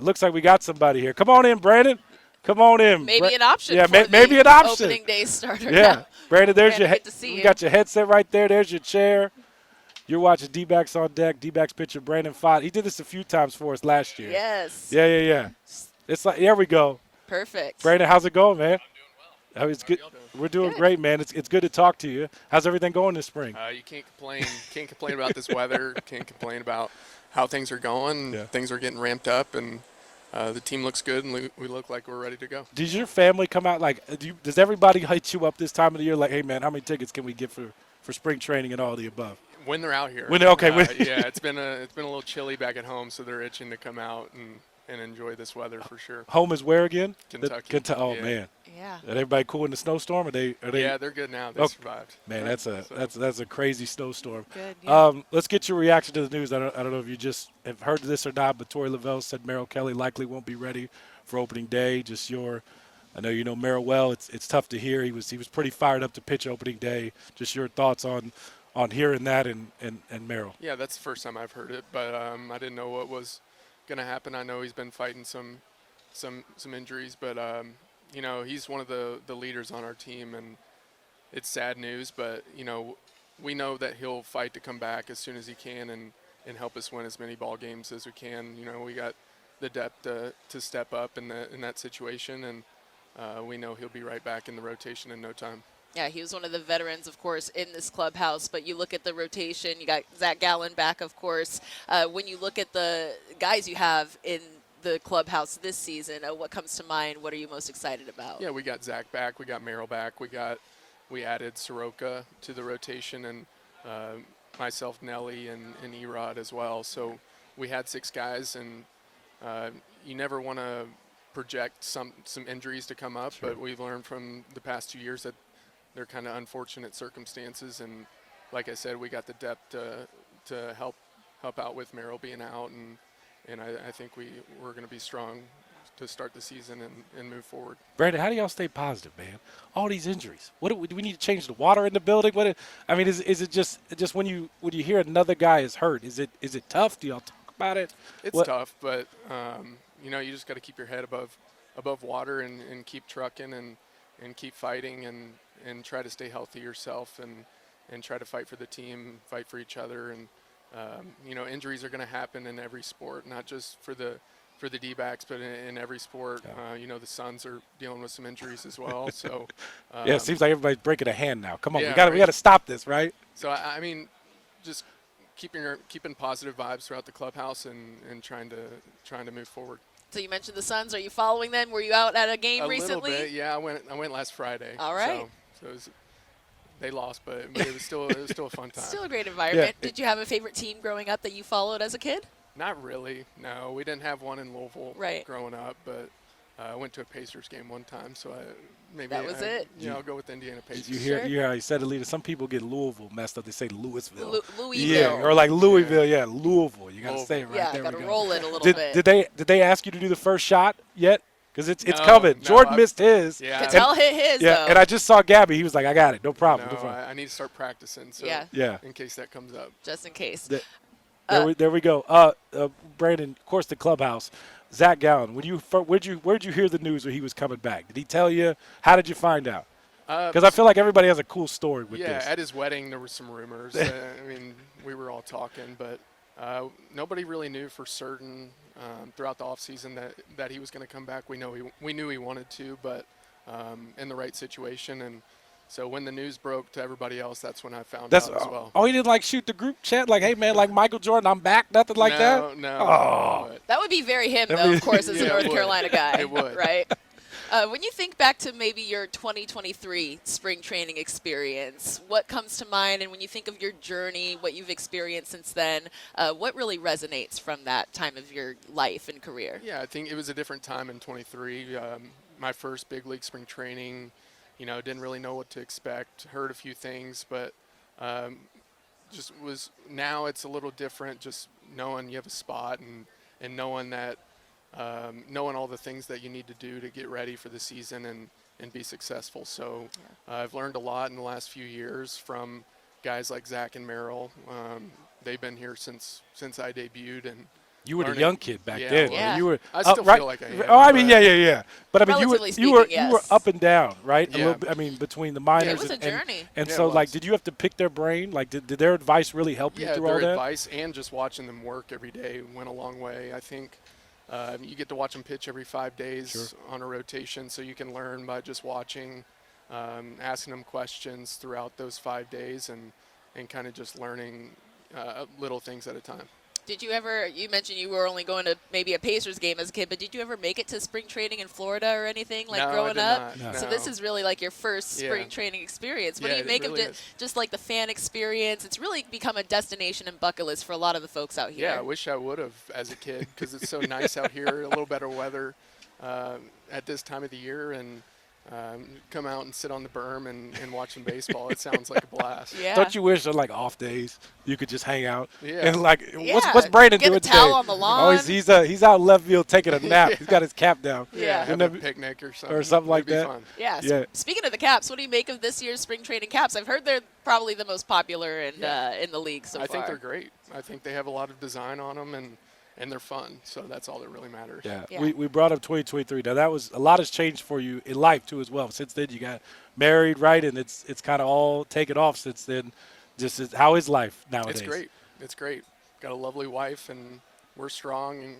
It looks like we got somebody here. Come on in, Brandon. Come on in. Maybe an option. Yeah, for maybe the an option. Opening day starter. Yeah, Now. Brandon. There's Brandon, your. good to see We you. got your headset right there. There's your chair. You're watching D-backs on deck. D-backs pitcher Brandon Pfaadt. He did this a few times for us last year. Yes. Yeah. It's like, there we go. Perfect. Brandon, how's it going, man? I'm doing well. It's good. We're doing Good. great, man. It's good to talk to you. How's everything going this spring? You can't complain. Can't complain about this weather. Can't complain about how things are going. Yeah. Things are getting ramped up, and the team looks good, and we look like we're ready to go. Does your family come out does everybody hit you up this time of the year like, hey, man, how many tickets can we get for spring training and all the above? When they're out here. Yeah, it's been a little chilly back at home, so they're itching to come out and enjoy this weather for sure. Home is where again? Kentucky. Oh, Yeah. man. Yeah. Are everybody cool in the snowstorm? Are they? Yeah, they're good now. They survived. Man, that's a crazy snowstorm. Good. Yeah. Let's get your reaction to the news. I don't know if you just have heard this or not, but Torey Lavelle said Merrill Kelly likely won't be ready for opening day. I know you know Merrill well. It's tough to hear. He was pretty fired up to pitch opening day. Just your thoughts on hearing that and Merrill. Yeah, that's the first time I've heard it, but I didn't know what was going to happen. I know he's been fighting some injuries, but he's one of the leaders on our team, and it's sad news, but we know that he'll fight to come back as soon as he can and help us win as many ball games as we can. We got the depth to step up in that situation, and we know he'll be right back in the rotation in no time. Yeah, he was one of the veterans, of course, in this clubhouse. But you look at the rotation, you got Zach Gallen back, of course. When you look at the guys you have in the clubhouse this season, what comes to mind? What are you most excited about? Yeah, we got Zach back. We got Merrill back. We added Soroka to the rotation, and myself, Nelly, and Erod as well. So we had 6 guys, and you never want to project some injuries to come up, Sure. but we've learned from the past 2 years that they're kind of unfortunate circumstances, and like I said, we got the depth to help out with Merrill being out, and I think we're going to be strong to start the season and move forward. Brandon, how do y'all stay positive, man? All these injuries. Do we need to change the water in the building? Is it just when you hear another guy is hurt? Is it tough? Do y'all talk about it? It's tough, but you just got to keep your head above water and keep trucking and keep fighting and try to stay healthy yourself and try to fight for the team, fight for each other. And, injuries are going to happen in every sport, not just for the D-backs, but in every sport. Yeah. The Suns are dealing with some injuries as well. So yeah, it seems like everybody's breaking a hand now. Come on, yeah, we got to stop this, right? So, just keeping positive vibes throughout the clubhouse and trying to move forward. So you mentioned the Suns. Are you following them? Were you out at a game recently? A little bit, yeah. I went last Friday. All right. So they lost, but it was still a fun time. Still a great environment. Yeah. Did you have a favorite team growing up that you followed as a kid? Not really. No, we didn't have one in Louisville growing up, but I went to a Pacers game one time, so That was it. I'll go with Indiana Pacers. Did you hear how you said it, Lita? Some people get Louisville messed up. They say Louisville. Louisville. Yeah, or like Louisville. Yeah, Louisville. You got to say it right. Yeah, there got to we go. roll it a little bit. Did they ask you to do the first shot yet? Because it's No, coming. no, Jordan missed his. Yeah. Cattell hit his, Yeah, though. and I just saw Gabby. He was like, I got it. No problem. No, No problem. I need to start practicing. So Yeah. in case that comes up. Just in case. There we go. Brandon, of course, the clubhouse. Zach Gallen, where'd you hear the news when he was coming back? Did he tell you? How did you find out? Because I feel like everybody has a cool story with this. Yeah, at his wedding there were some rumors. We were all talking, but nobody really knew for certain throughout the offseason that he was going to come back. We knew he wanted to, but in the right situation. And so when the news broke to everybody else, that's when I found out as well. Oh, he didn't shoot the group chat like, hey man, like Michael Jordan, I'm back, nothing like that. No. Oh. That would be very him, though, of course, as a North Carolina guy. It would. Right? When you think back to maybe your 2023 spring training experience, what comes to mind? And when you think of your journey, what you've experienced since then, what really resonates from that time of your life and career? Yeah, I think it was a different time in 23. My first big league spring training, didn't really know what to expect, heard a few things, but now it's a little different, just knowing you have a spot and knowing that knowing all the things that you need to do to get ready for the season and be successful. So I've learned a lot in the last few years from guys like Zach and Merrill. They've been here since I debuted, and You were the learning. young kid back Yeah, then. well, Yeah. I mean, you were I still right. feel like I am. Oh, I mean, but yeah. But I mean, Relatively you were speaking, yes. up and down, right? A Yeah. little bit. I mean, between the It minors was a journey. and Yeah, so it like, was. did you have to pick their brain? Like, did their advice really help you Yeah, through their all that? advice and just watching them work every day went a long way. I think you get to watch them pitch every 5 days on a rotation, so you can learn by just watching, asking them questions throughout those 5 days, and kind of just learning little things at a time. Did you ever, you mentioned you were only going to maybe a Pacers game as a kid, but did you ever make it to spring training in Florida or anything like No, I growing did up? not. So No. this is really like your first Yeah. spring training experience. What Yeah, do you it make really of is. just like the fan experience? It's really become a destination and bucket list for a lot of the folks out here. Yeah, I wish I would have as a kid because it's so nice out here, a little better weather at this time of the year, and come out and sit on the berm and watch some baseball. It sounds like a blast. Yeah. Don't you wish on like off days you could just hang out? Yeah. And like, Yeah, what's Brandon get a doing towel today? on the Oh, lawn. he's out left field taking a nap. He's got his cap down. Yeah. Have Wouldn't a that be- picnic or something. or something like It'd be that. Fun. Yeah. Yeah. Speaking of the caps, what do you make of this year's spring training caps? I've heard they're probably the most popular in the league so I far. think they're great. I think they have a lot of design on them, and they're fun. So that's all that really matters. Yeah. Yeah. We brought up 2023. Now that was a lot has changed for you in life too as well. Since then you got married, right? And it's kind of all taken off since then. How is life nowadays? It's great. It's great. Got a lovely wife, and we're strong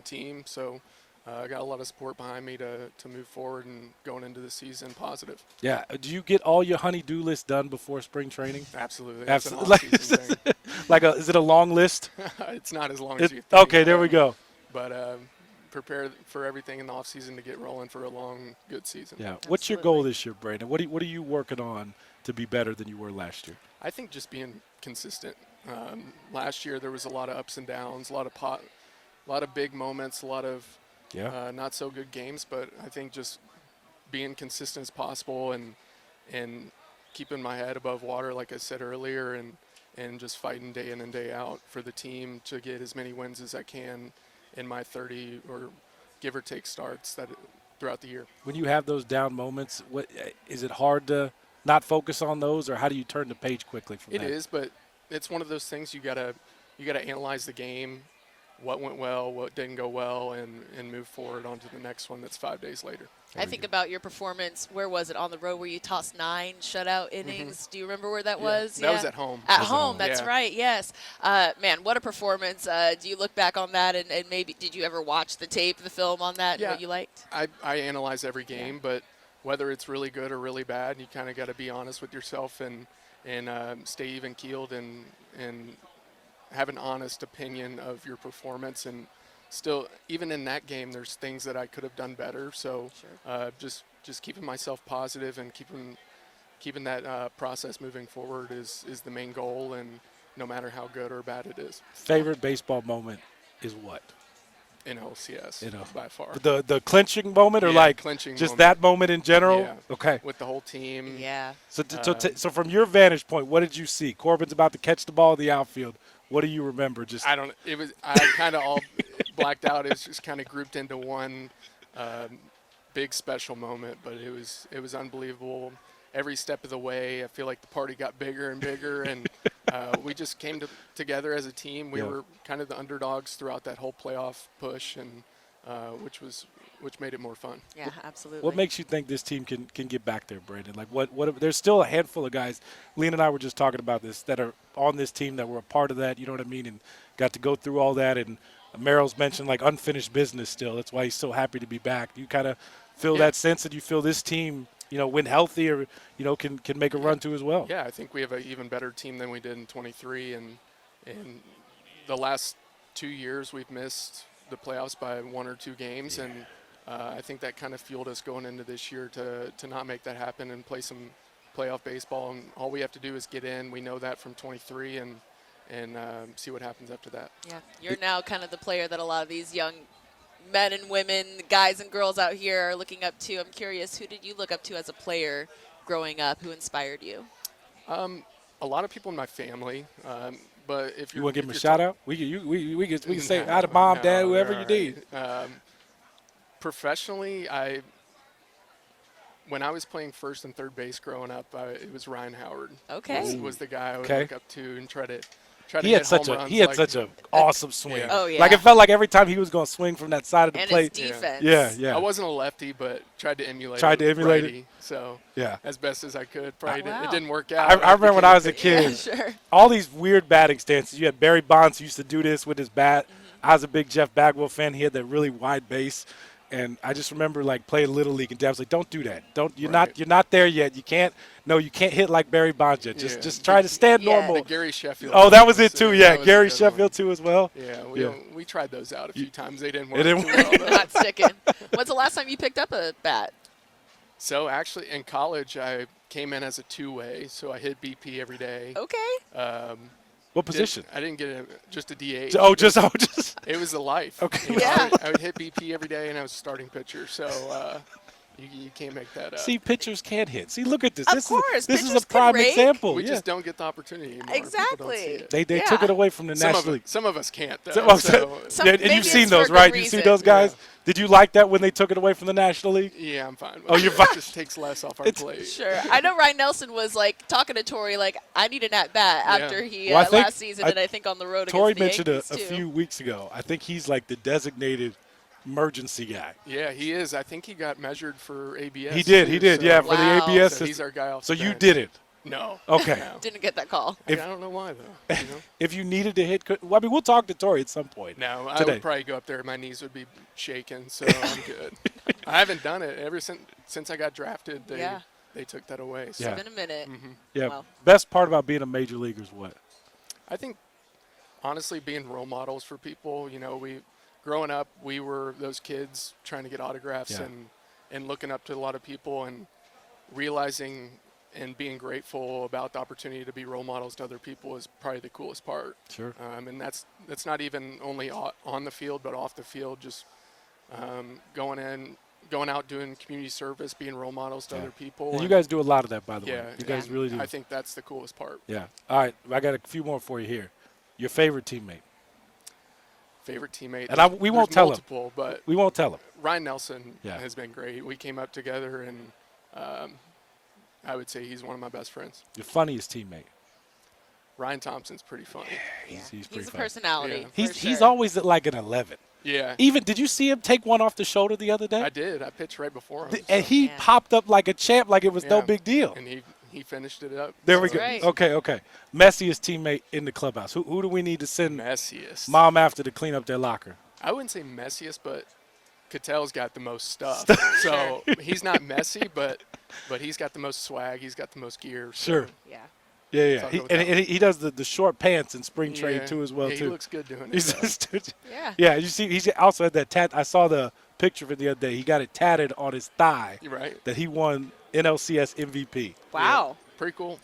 team. So I got a lot of support behind me to move forward and going into the season positive. Yeah. Do you get all your honey-do list done before spring training? Absolutely. That's an Absolutely. off-season thing. Is it a long list? It's not as long as you think. Okay, there we go. But prepare for everything in the off season to get rolling for a long, good season. Yeah. What's your goal this year, Brandon? What are you working on to be better than you were last year? I think just being consistent. Last year there was a lot of ups and downs, a lot of big moments, a lot of not so good games. But I think just being consistent as possible and keeping my head above water, like I said earlier, and just fighting day in and day out for the team to get as many wins as I can in my 30 or give or take starts throughout the year. When you have those down moments, what is it hard to not focus on those, or how do you turn the page quickly from that? It is, but it's one of those things you gotta analyze the game, what went well, what didn't go well, and move forward onto the next one that's 5 days later. I think about your performance. Where was it on the road where you tossed 9 shutout innings? Do you remember where that was? That was at home. At home, that's Yeah. right. Yes, man, what a performance! Do you look back on that and maybe did you ever watch the tape, the film on that? Yeah. And what you liked? I analyze every game, but whether it's really good or really bad, you kind of got to be honest with yourself and stay even keeled and have an honest opinion of your performance. And still, even in that game, there's things that I could have done better. So just keeping myself positive and keeping that process moving forward is the main goal, and no matter how good or bad it is. Favorite baseball moment is what? In OCS, by far. The clinching moment, or Yeah, like clinching just moment. that moment in general? Yeah. Okay. With the whole team. Yeah. So from your vantage point, what did you see? Corbin's about to catch the ball in the outfield. What do you remember? Just I kind of all blacked out. It was just kind of grouped into one big special moment, but it was unbelievable. Every step of the way, I feel like the party got bigger and bigger, and we just came together as a team. We were kind of the underdogs throughout that whole playoff push, and which made it more fun. Yeah, absolutely. What makes you think this team can get back there, Brandon? Like what there's still a handful of guys, Lean and I were just talking about this, that are on this team that were a part of that, you know what I mean, and got to go through all that. And Merrill's mentioned like unfinished business still. That's why he's so happy to be back. You kind of feel that sense that you feel this team, when healthy, or can make a run to as well. Yeah, I think we have an even better team than we did in 23, and the last 2 years we've missed the playoffs by 1 or 2 games, and I think that kind of fueled us going into this year to not make that happen and play some playoff baseball. And all we have to do is get in. We know that from 23, and see what happens after that. Yeah, you're now kind of the player that a lot of these young men and women, guys and girls out here are looking up to. I'm curious, who did you look up to as a player growing up? Who inspired you? A lot of people in my family, but if You want to give him a shout out? We can say out of mom, dad, whoever you need. Professionally, when I was playing first and third base growing up, it was Ryan Howard. Okay. Was the guy I would Okay. look up to and try Try to He had hit such home a runs he had like, such a awesome swing. Yeah. Oh, yeah. Like it felt like every time he was going to swing from that side of the And plate. his defense. Yeah. I wasn't a lefty, but tried to emulate. Tried to emulate it. righty, so Yeah. as best as I could. Probably Wow. it didn't work out. I remember when I was a kid. Yeah, sure. All these weird batting stances. You had Barry Bonds who used to do this with his bat. I was a big Jeff Bagwell fan. He had that really wide base. And I just remember like playing Little League and Dad was like, "Don't do that. You're not there yet. You can't hit like Barry Bonds yet. Just try to stand Yeah. normal." The Gary Sheffield. Oh, that was it too. Yeah, That was a Gary good one. Sheffield too as well. Yeah, we tried those out a few times. They didn't work. It didn't too work. well, though. Not sticking. When's the last time you picked up a bat? So actually, in college, I came in as a two-way, so I hit BP every day. Okay. What position? I didn't get just a DH. Just. It was a life. Okay. You know, Yeah. I would hit BP every day, and I was a starting pitcher. So you can't make that up. See, pitchers can't hit. See, look at this. Of This course, is a pitchers can prime rake. example. we Yeah. just don't get the opportunity anymore. People don't see Exactly. it. They Yeah. took it away from the National League. Some of us can't, though. Some- Yeah, and maybe you've seen it's for those, good right? You see reason. those guys? Yeah. Did you like that when they took it away from the National League? Yeah, I'm fine. With Oh, it. you're fine. It just takes less off our It's- plate. Sure. I know Ryan Nelson was like talking to Torrey like, I need an at bat Yeah. after he Well, I think last season, and I think on the road Torrey against the mentioned a Yankees too. few weeks ago. I think he's like the designated emergency guy. Yeah, he is. I think he got measured for ABS. He did. too, He did. so- Yeah, for the Wow. ABS So system. he's our guy off So the you bench. did it. No. Okay. No. Didn't get that call. I don't know why though. You know? If you needed to hit, well, I mean, we'll talk to Torrey at some point. No, I today. would probably go up there. My knees would be shaking, so I'm good. I haven't done it ever since I got drafted. They took that away. So Yeah. It's been a minute. Yeah. Wow. Best part about being a major leaguer is what? I think honestly being role models for people. You know, growing up, we were those kids trying to get autographs Yeah. and looking up to a lot of people and realizing and being grateful about the opportunity to be role models to other people is probably the coolest part. Sure. And that's not even only on the field, but off the field, just going out doing community service, being role models to other people. And you guys do a lot of that, by the yeah, way. You guys really do. I think that's the coolest part. Yeah. All right. I got a few more for you here. Your favorite teammate. Favorite teammate. And we won't There's tell him. multiple, but We won't tell him. Ryan Nelson Yeah. has been great. We came up together, and I would say he's one of my best friends. Your funniest teammate. Ryan Thompson's pretty funny. He's He's pretty a funny. personality. Yeah. for He's sure. always at like an 11. Yeah, Even did you see him take one off the shoulder the other day? I did. I pitched right before him. And he Yeah. popped up like a champ, like it was no Yeah. big deal. And he finished it up. There we That's go. right. Okay. Messiest teammate in the clubhouse. Who do we need to send Messiest. mom after to clean up their locker? I wouldn't say messiest, but Cattell's got the most stuff. So he's not messy, but he's got the most swag. He's got the most gear. So Sure. Yeah. Yeah. I'll He, go with and that he does the short pants in spring training yeah. too as well Yeah, too. He looks good doing it. He's though. just- Yeah. yeah, you see, he also had that tat. I saw the picture of it the other day. He got it tatted on his thigh You're right. that he won NLCS MVP. Wow. Pretty cool.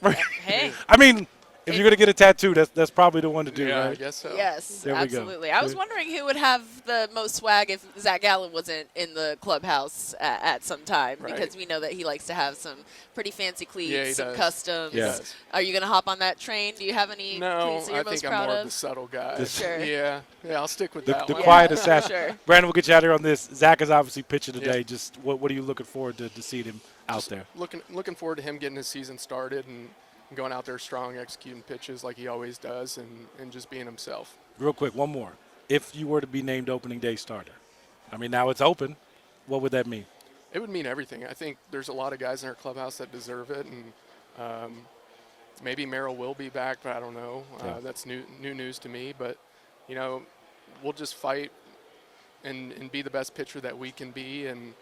Hey. I mean, if you're gonna get a tattoo, that's probably the one to do, Yeah, I right? guess so. Yes, There we go. absolutely. I was wondering who would have the most swag if Zach Gallen wasn't in the clubhouse at some time, Right. because we know that he likes to have some pretty fancy cleats, Yeah, he some does. customs. Yeah. does. Are you going to hop on that train? Do you have any No, cleats that you're I most think I'm proud more of? of the subtle guy. Sure. Yeah, I'll stick with The that one. quiet Yeah, assassin. sure. Brandon, we'll get you out here on this. Zach is obviously pitching today. Yeah. Just what are you looking forward to see him out there? Looking forward to him getting his season started and going out there strong, executing pitches like he always does, and just being himself. Real quick, one more. If you were to be named opening day starter, I mean, now it's open. What would that mean? It would mean everything. I think there's a lot of guys in our clubhouse that deserve it, and maybe Merrill will be back, but I don't know. Yeah. That's new news to me. But we'll just fight and be the best pitcher that we can be, and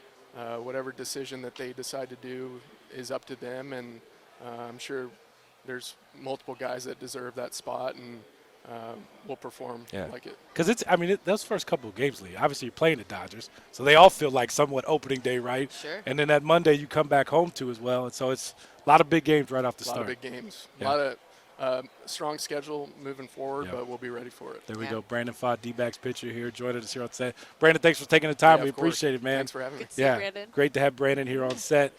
whatever decision that they decide to do is up to them. And I'm sure there's multiple guys that deserve that spot, and will perform like it. Because those first couple of games, Lee, obviously you're playing the Dodgers, so they all feel like somewhat opening day, right? Sure. And then that Monday you come back home to as well, and so it's a lot of big games right off the A lot start. of big games. Yeah. A lot of strong schedule moving forward, Yeah. but we'll be ready for it. There we Yeah. go. Brandon Pfaadt, D-backs pitcher here, joining us here on set. Brandon, thanks for taking the time. Yeah, we of course. appreciate it, man. Thanks for having me. Good to see you, Yeah, Brandon. great to have Brandon here on set.